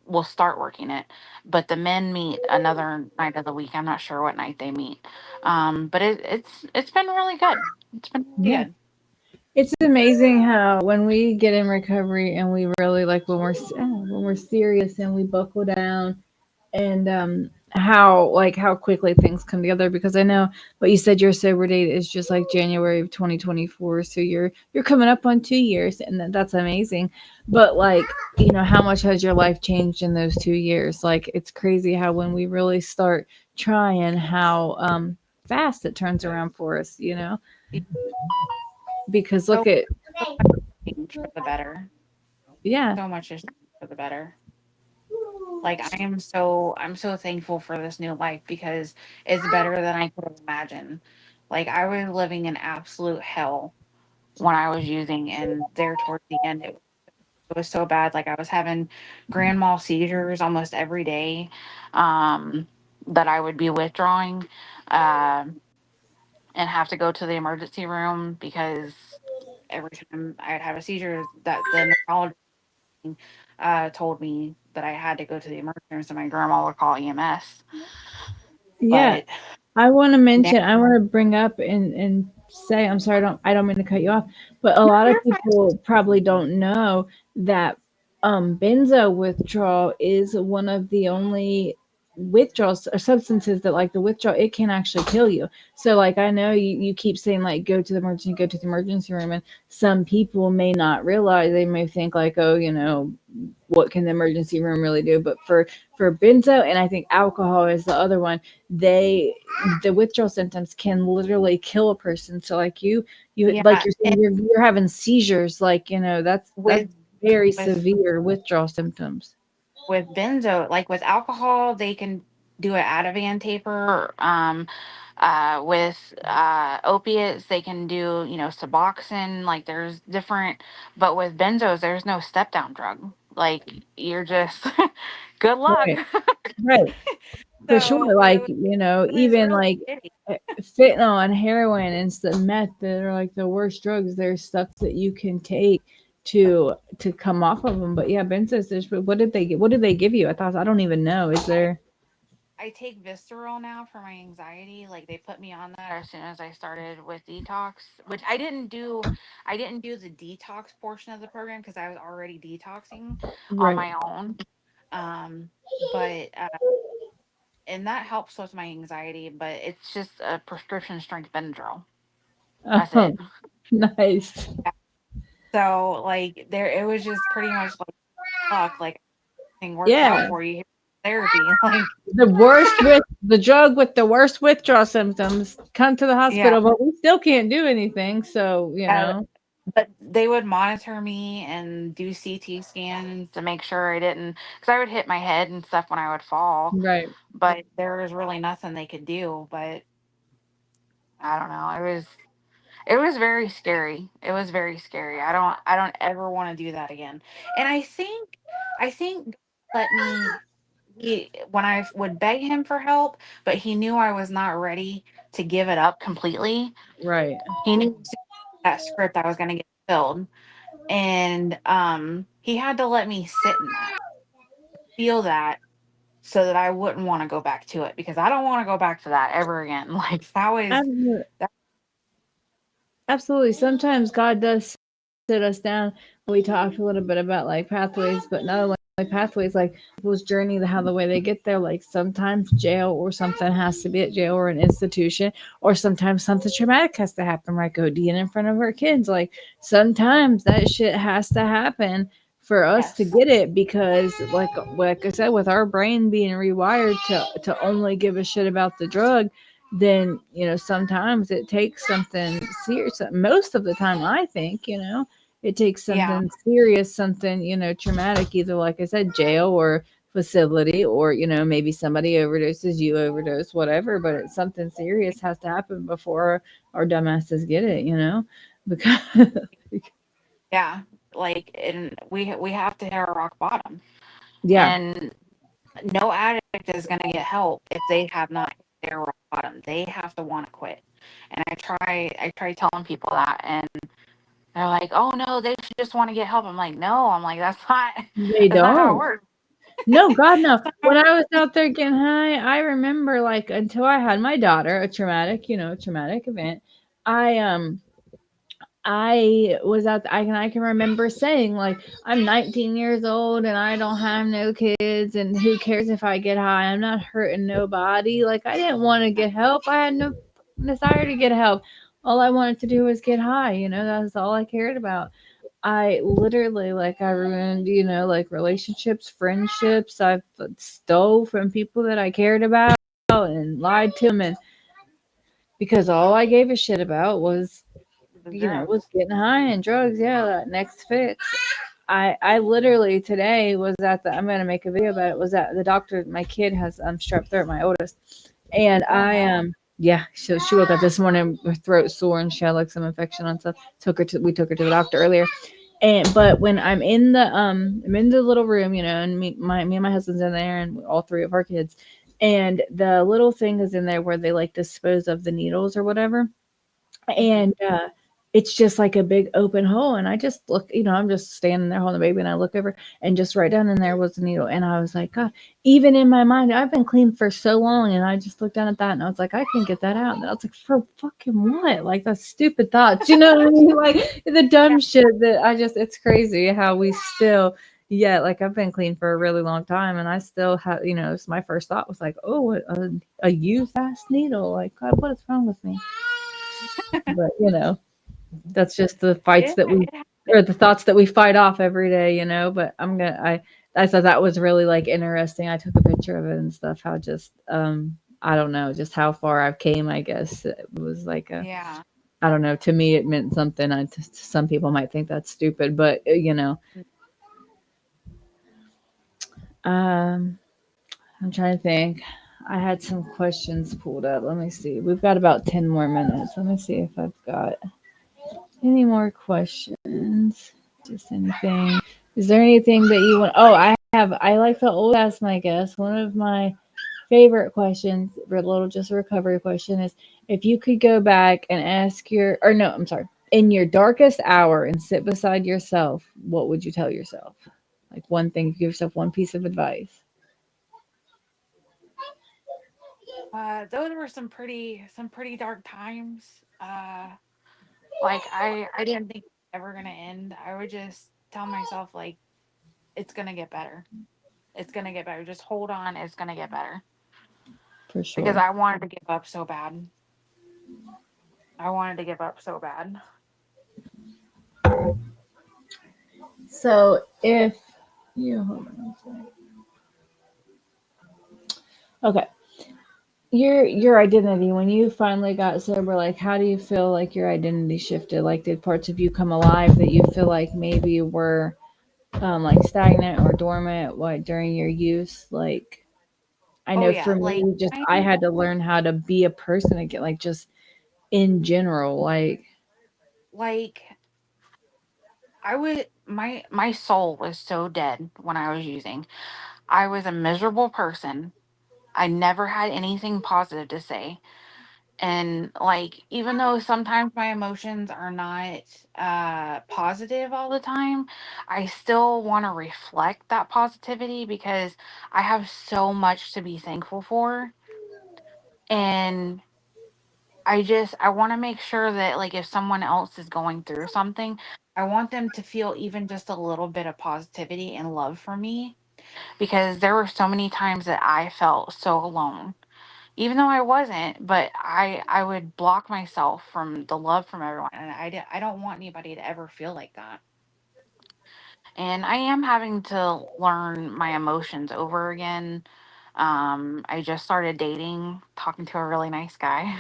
B: We'll start working it, but the men meet another night of the week. I'm not sure what night they meet. But it's been really good. It's been really
A: Yeah.
B: good.
A: It's amazing how when we get in recovery and we really like when we're serious and we buckle down and how quickly things come together, because I know what you said, your sober date is just like January of 2024, so you're coming up on 2 years, and that's amazing. But like, how much has your life changed in those 2 years? Like, it's crazy how when we really start trying, how fast it turns around for us, because
B: So
A: look at,
B: so much has changed for the better.
A: yeah,
B: So much has changed for the better. Like, I'm so thankful for this new life, because it's better than I could have imagined. Like, I was living in absolute hell when I was using, and there towards the end, it was so bad. Like, I was having grand mal seizures almost every day, um, that I would be withdrawing, and have to go to the emergency room, because every time I'd have a seizure, that the neurologist told me that I had to go to the emergency room, so my grandma would call EMS.
A: yeah.
B: But now,
A: I want to bring up and say, I'm sorry, I don't mean to cut you off, but a lot of
B: you're fine.
A: people probably don't know that benzo withdrawal is one of the only withdrawals or substances that, like, the withdrawal, it can actually kill you. So like, I know you keep saying like go to the emergency room, and some people may not realize, they may think like, oh, what can the emergency room really do? But for benzo, and I think alcohol is the other one, they the withdrawal symptoms can literally kill a person. So like, you like
B: Yeah,
A: you're saying,
B: and
A: you're having seizures, like, that's
B: with
A: very
B: with
A: severe withdrawal symptoms.
B: with benzo, like with alcohol, they can do an Ativan taper. With opiates, they can do, Suboxone. Like, there's different, but with benzos, there's no step down drug. Like, you're just good luck.
A: Right. Right. For
B: So
A: sure. Like,
B: it was
A: even
B: really
A: like
B: shitty.
A: fentanyl and heroin and some meth that are like the worst drugs. There's stuff that you can take to come off of them. But yeah, benzos. What did they give you? I don't even know. Is there?
B: I take Visceral now for my anxiety. Like they put me on that as soon as I started with detox, which I didn't do. I didn't do the detox portion of the program because I was already detoxing on
A: Right.
B: my own. But and that helps with my anxiety. But it's just a prescription strength Benadryl. That's
A: Oh,
B: it.
A: nice.
B: Yeah. So like there, it was just pretty much like fuck. Like everything works out
A: Yeah.
B: for you. Therapy, like
A: The worst with the drug with the worst withdrawal symptoms come to the
B: yeah.
A: hospital, but we still can't do anything. So,
B: Yeah, but they would monitor me and do CT scans to make sure I didn't, because I would hit my head and stuff when I would fall.
A: right.
B: But there was really nothing they could do. But I don't know. It was very scary. It was very scary. I don't ever want to do that again. And I think God let me when I would beg him for help, but he knew I was not ready to give it up completely.
A: Right.
B: He knew that script I was going to get filled. And he had to let me sit in that, feel that, so that I wouldn't want to go back to it, because I don't want to go back to that ever again. Like that was
A: Absolutely.
B: that.
A: Absolutely. Sometimes God does sit us down. We talked a little bit about like pathways, but not only pathways, like people's journey, how the way they get there. Like sometimes jail or something has to be at jail or an institution, or sometimes something traumatic has to happen, right? ODing in front of our kids. Like sometimes that shit has to happen for us to
B: Yes.
A: get it, because like I said, with our brain being rewired to only give a shit about the drug, then sometimes it takes something serious. Most of the time, I think it takes
B: Yeah.
A: something serious, something traumatic, either like I said, jail or facility, or maybe somebody overdoses, you overdose, whatever, but it's something serious has to happen before our dumbasses get it, because
B: Yeah. Like, and we have to hit our rock bottom.
A: yeah,
B: And no addict is going to get help if they have not hit their rock bottom. They have to want to quit. And I try telling people that, and they're like, "Oh no, they should just want to get help." I'm like, "No." I'm like, "That's not
A: they
B: that's not how it
A: don't.
B: works."
A: No, God, no.
B: That's not how
A: When
B: it
A: I was out there getting high, I remember like until I had my daughter, a traumatic, traumatic event. I I was at I can remember saying like I'm 19 years old and I don't have no kids, and who cares if I get high? I'm not hurting nobody. Like I didn't want to get help. I had no desire to get help. All I wanted to do was get high. That's all I cared about. I literally like I ruined, like relationships, friendships. I stole from people that I cared about and lied to them, and because all I gave a shit about was,
B: the
A: was
B: drugs.
A: getting high and drugs. Yeah, that next fix. I literally today was at the. I'm gonna make a video about it. Was at the doctor. My kid has strep throat. My oldest, and
B: Oh
A: I
B: no.
A: yeah. She woke up this morning with throat sore and she had like some infection on stuff. We took her to the doctor earlier. And but when I'm in the little room, and me and my husband's in there, and all three of our kids, and the little thing is in there where they like dispose of the needles or whatever,
B: Hmm.
A: and it's just like a big open hole, and I just look, I'm just standing there holding the baby, and I look over, and just right down in there was the needle, and I was like, God, even in my mind, I've been clean for so long, and I just looked down at that, and I was like, I can get that out, and I was like, for fucking what? Like the stupid thoughts, what I mean? Like the
B: Yeah.
A: dumb shit that it's crazy how we still. Yeah, like I've been clean for a really long time, and I still have, it's my first thought was like, oh, a used ass needle. Like, God, what is wrong with me? But that's just the fights
B: It
A: that we,
B: it
A: or
B: happens.
A: the thoughts that we fight off every day, But I thought that was really like interesting. I took a picture of it and stuff. How just I don't know, just how far I've came. I guess it was like a,
B: Yeah.
A: I don't know. To me, it meant something. Some people might think that's stupid, but um, I'm trying to think. I had some questions pulled up. Let me see. We've got about 10 more minutes. Let me see if I've got any more questions? Just anything. Is there anything that you want? Oh, I have. I like to always ask my guests. One of my favorite questions, a little just a recovery question, is if you could go back and ask or no, I'm sorry, in your darkest hour and sit beside yourself, what would you tell yourself? Like one thing, give yourself one piece of advice.
B: Those were some pretty dark times. Like I didn't think it was ever gonna end. I would just tell myself like it's gonna get better. It's gonna get better. Just hold on. It's gonna get better.
A: For
B: Because
A: sure.
B: I wanted to give up so bad. I wanted to give up so bad.
A: So if you hold on a second. Okay. Your identity when you finally got sober, like how do you feel like your identity shifted? Like did parts of you come alive that you feel like maybe were like stagnant or dormant what during your use? Like I
B: Oh
A: know
B: yeah,
A: for me just I had to learn how to be a person again, like just in general. Like
B: like I would my soul was so dead when I was using. I was a miserable person. I never had anything positive to say. And like even though sometimes my emotions are not positive all the time, I still want to reflect that positivity because I have so much to be thankful for. And I want to make sure that like if someone else is going through something, I want them to feel even just a little bit of positivity and love for me because there were so many times that I felt so alone. Even though I wasn't, but I would block myself from the love from everyone, and I don't want anybody to ever feel like that. And I am having to learn my emotions over again. I just started dating, talking to a really nice guy,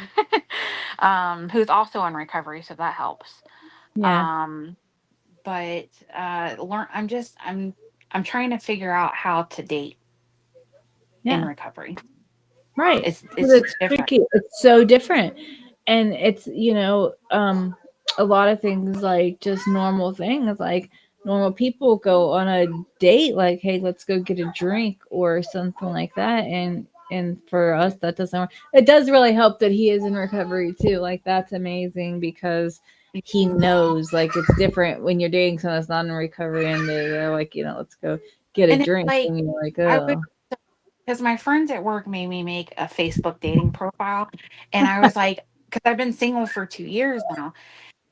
B: who's also in recovery, so that helps.
A: yeah.
B: Um, but learn. I'm trying to figure out how to date in
A: Yeah.
B: recovery.
A: Right. Because
B: It's
A: it's
B: different.
A: tricky. It's so different. And it's, a lot of things like just normal things like normal people go on a date like, hey, let's go get a drink or something like that. And for us that doesn't work. It does really help that he is in recovery too. Like that's amazing because he knows like it's different when you're dating someone that's not in recovery and they're like, let's go get a
B: And it's
A: drink
B: like
A: and you're like,
B: I would
A: oh.
B: because my friends at work made me make a Facebook dating profile, and I was like, because I've been single for 2 years now,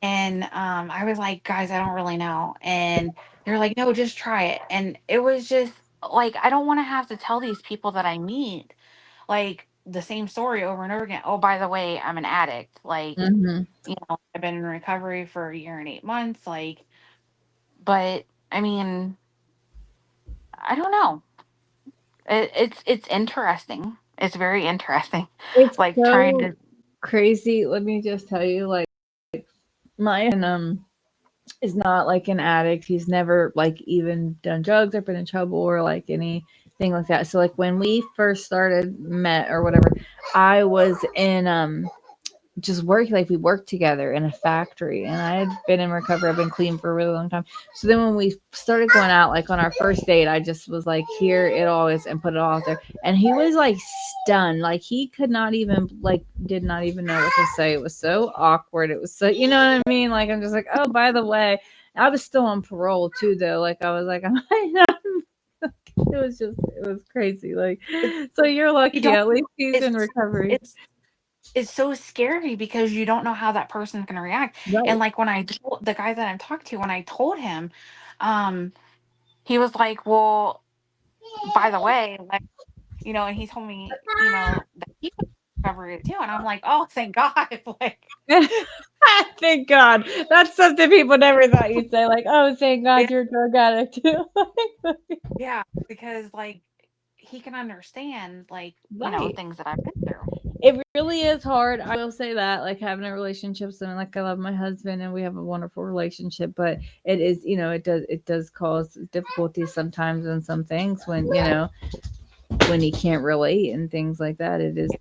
B: and I was like, guys, I don't really know, and they're like, no, just try it, and it was just like I don't want to have to tell these people that I meet like the same story over and over again. Oh, by the way, I'm an addict. Like,
A: Mhm.
B: I've been in recovery for a year and 8 months. Like, but I mean, I don't know. It's interesting. It's very interesting.
A: It's
B: Like trying
A: so
B: to.
A: crazy. Let me just tell you, like my is not like an addict. He's never like even done drugs or been in trouble or like anything like that. So like when we first started met or whatever, I was in just working like we worked together in a factory and I had been in recovery. I've been clean for a really long time. So then when we started going out, like on our first date, I just was like, here it all is and put it all out there. And he was like stunned. Like he could not even like did not even know what to say. It was so awkward. It was so you know what I mean? Like I'm just like, oh, by the way, I was still on parole too though. Like I was like, it was crazy. Like
B: It,
A: so you're
B: you
A: lucky.
B: don't.
A: At least he's in
B: It's
A: recovery.
B: it's it's so scary because you don't know how that person's gonna react. And
A: Right.
B: like when I told the guy that I'm talking to, when I told him, um, he was like, "Well, by the way, like and he told me, that he was in recovery too." And I'm like, "Oh, thank God!" like,
A: Thank God. That's something people never thought you'd say. Like, oh, thank
B: yeah,
A: God you're a drug addict too.
B: yeah, because like he can understand like
A: Right.
B: things that I've been through.
A: It really is hard. I will say that, like having a relationship. So, like, I love my husband, and we have a wonderful relationship. But it is, it does cause difficulties sometimes in some things when he can't relate and things like that. It is.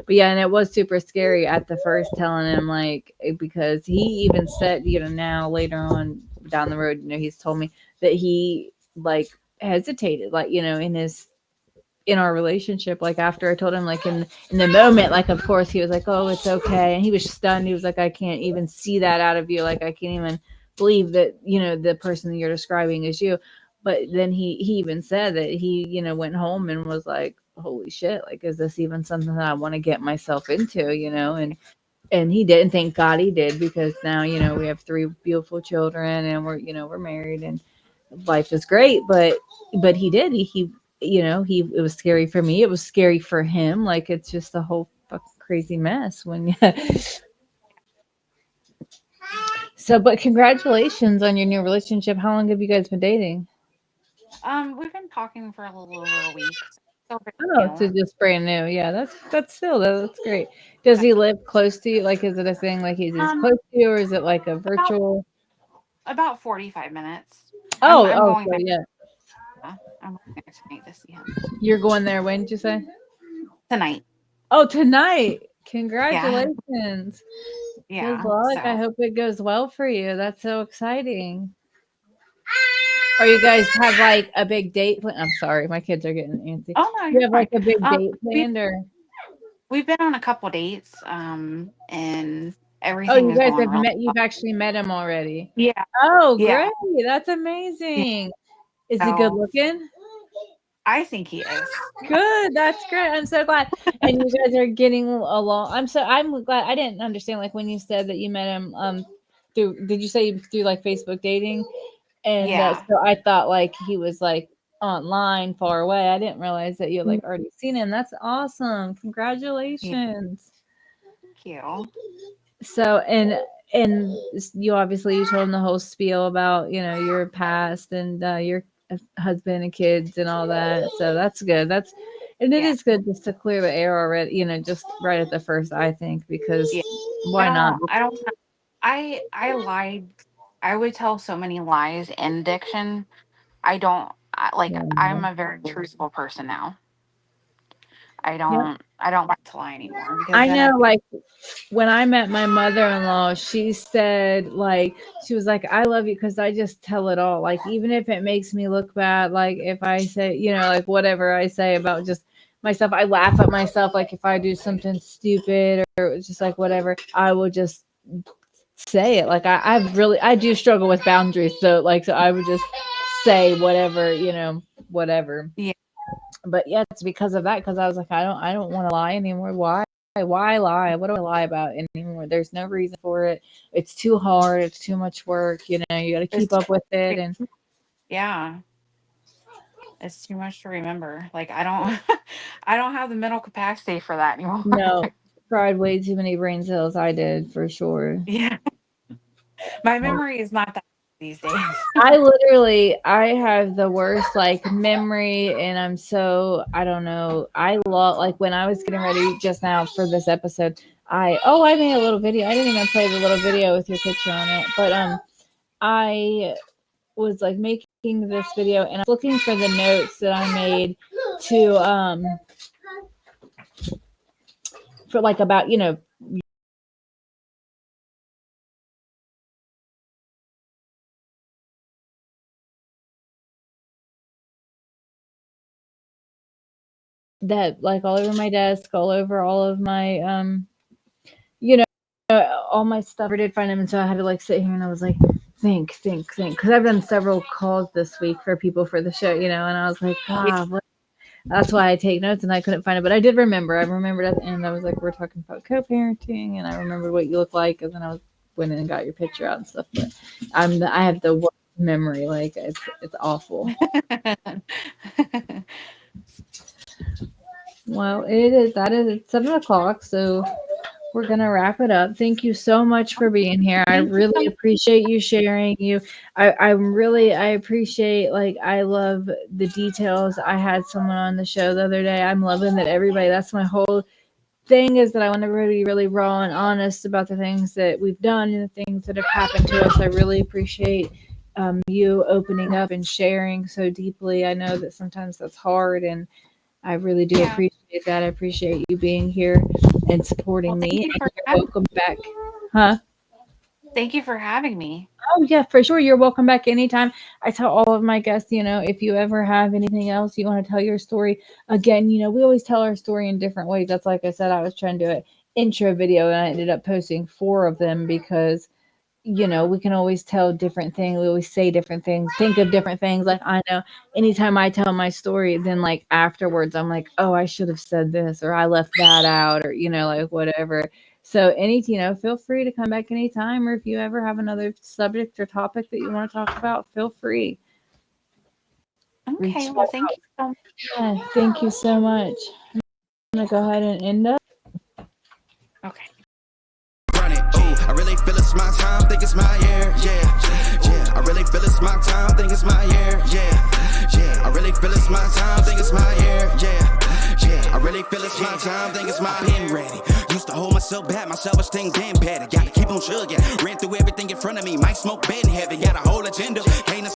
A: But yeah, and it was super scary at the first telling him because he even said, now later on down the road, he's told me that he like hesitated, like, in our relationship, like after I told him, like in the moment, like of course he was like, oh, it's okay. And he was stunned. He was like, I can't even see that out of you. Like I can't even believe that, the person that you're describing is you. But then he even said that he, went home and was like, holy shit, like, is this even something that I want to get myself into, and he did, and thank God he did, because now, we have three beautiful children, and we're married, and life is great. But he did, he it was scary for me, it was scary for him, like, it's just a whole fucking crazy mess when so, but congratulations on your new relationship. How long have you guys been dating?
B: We've been talking for a little over a week. So
A: Oh,
B: very
A: so
B: new.
A: just brand new. Yeah, that's still that's great. Does he live close to you? Like, is it a thing like he's
B: Um,
A: close to you, or is it like a
B: about
A: virtual?
B: about 45 minutes. I'm
A: Oh,
B: going
A: so
B: there.
A: yeah,
B: I'm going there tonight to see him.
A: you're going there. When did you say?
B: Tonight.
A: Oh, tonight.
B: Yeah.
A: Congratulations. Good
B: Yeah.
A: luck. I
B: So
A: hope it goes well for you. That's so exciting. Or you guys have like a big date plan? I'm sorry, my kids are getting antsy.
B: oh no,
A: You
B: you're
A: have like
B: fine.
A: a big
B: Um
A: date
B: we
A: planned, or
B: we've been on a couple dates, and
A: oh,
B: everything
A: you
B: is
A: guys
B: going
A: have
B: really
A: met?
B: well.
A: You've actually met him already.
B: Yeah.
A: Oh,
B: Yeah.
A: great. That's
B: Yeah.
A: amazing. Is he good
B: So
A: looking?
B: I think he is.
A: Good. That's great. I'm so glad. And you guys are getting along. I'm glad. I didn't understand, like, when you said that you met him through, did you say through like Facebook dating? And
B: Yeah.
A: so I thought like he was like online far away. I didn't realize that you had
B: Mm,
A: like already seen him. That's awesome.
B: yeah.
A: Congratulations.
B: Thank you.
A: So, and you told him the whole spiel about, your past, and your husband and kids and all that. So that's good. And it
B: Yeah.
A: is good just to clear the air already, just right at the first, I think, because
B: Yeah.
A: why not?
B: I don't I lied. I would tell so many lies in addiction. I don't like, I'm
A: Yeah.
B: a very truthful person now.
A: Yep.
B: I don't like to lie anymore, because
A: I
B: then
A: know,
B: it
A: like, when I met my mother-in-law, she said, like, she was like, I love you because I just tell it all. Like, even if it makes me look bad, like, if I say, like, whatever I say about just myself, I laugh at myself. Like, if I do something stupid, or it's just like whatever, I will just say it. Like, I do struggle with boundaries. So I would just say whatever, whatever.
B: yeah,
A: But yeah, it's because of that. Because I was like, I don't want to lie anymore. Why lie? What do I lie about anymore? There's no reason for it. It's too hard. It's too much work. You got to
B: it's
A: keep up with it. And
B: yeah, it's too much to remember. Like, I don't I don't have the mental capacity for that anymore.
A: no, cried way too many brain cells. I did for sure.
B: Yeah. My memory is not that these days.
A: I have the worst like memory, and I don't know. I love, like, when I was getting ready just now for this episode, I made a little video. I didn't even play the little video with your picture on it, but I was like making this video, and I was looking for the notes that I made to for like about, that, like, all over my desk, all over all of my you know all my stuff. I did find them, and so I had to like sit here, and I was like, think, because I've done several calls this week for people for the show, and I was like,
B: Yeah.
A: God, what? That's why I take notes, and I couldn't find it, but I did remember. I remembered at the end. I was like, we're talking about co-parenting, and I remembered what you look like, and then I went in and got your picture out and stuff. But I have the worst memory, like, it's awful. Well, it's 7 o'clock, so we're gonna wrap it up. Thank you so much for being here. I
B: Thank you so
A: really
B: much.
A: appreciate you sharing. I appreciate, like, I love the details. I had someone on the show the other day. I'm loving that everybody. That's my whole thing, is that I want everybody to be really raw and honest about the things that we've done and the things that have happened to us. I really appreciate you opening up and sharing so deeply. I know that sometimes that's hard, and I really do
B: Yeah.
A: appreciate that. I appreciate you being here and supporting
B: Well,
A: me. And you're welcome back. Huh?
B: thank you for having me.
A: Oh, yeah, for sure. You're welcome back anytime. I tell all of my guests, if you ever have anything else you want to tell your story, again, we always tell our story in different ways. That's, like I said, I was trying to do an intro video, and I ended up posting 4 of them because you know, we can always tell different things. We always say different things, think of different things. Like, I know anytime I tell my story, then like afterwards, I'm like, oh, I should have said this, or I left that out, or, you know, like whatever. So, you know, feel free to come back anytime, or if you ever have another subject or topic that you want to talk about, feel free.
B: Okay, well, thank you so much.
A: Yeah, thank you so much. I'm going to go ahead and end up.
B: Okay.
C: I really feel it's my time, think it's my year, yeah. I really feel it's my time, think it's my year, yeah. I really feel it's my time, think it's my year, yeah. I really feel it's my time, think it's my been ready. Used to hold myself back, my self-esteem damn bad. Gotta keep on chugging, ran through everything in front of me, might smoke bed in heaven. Got a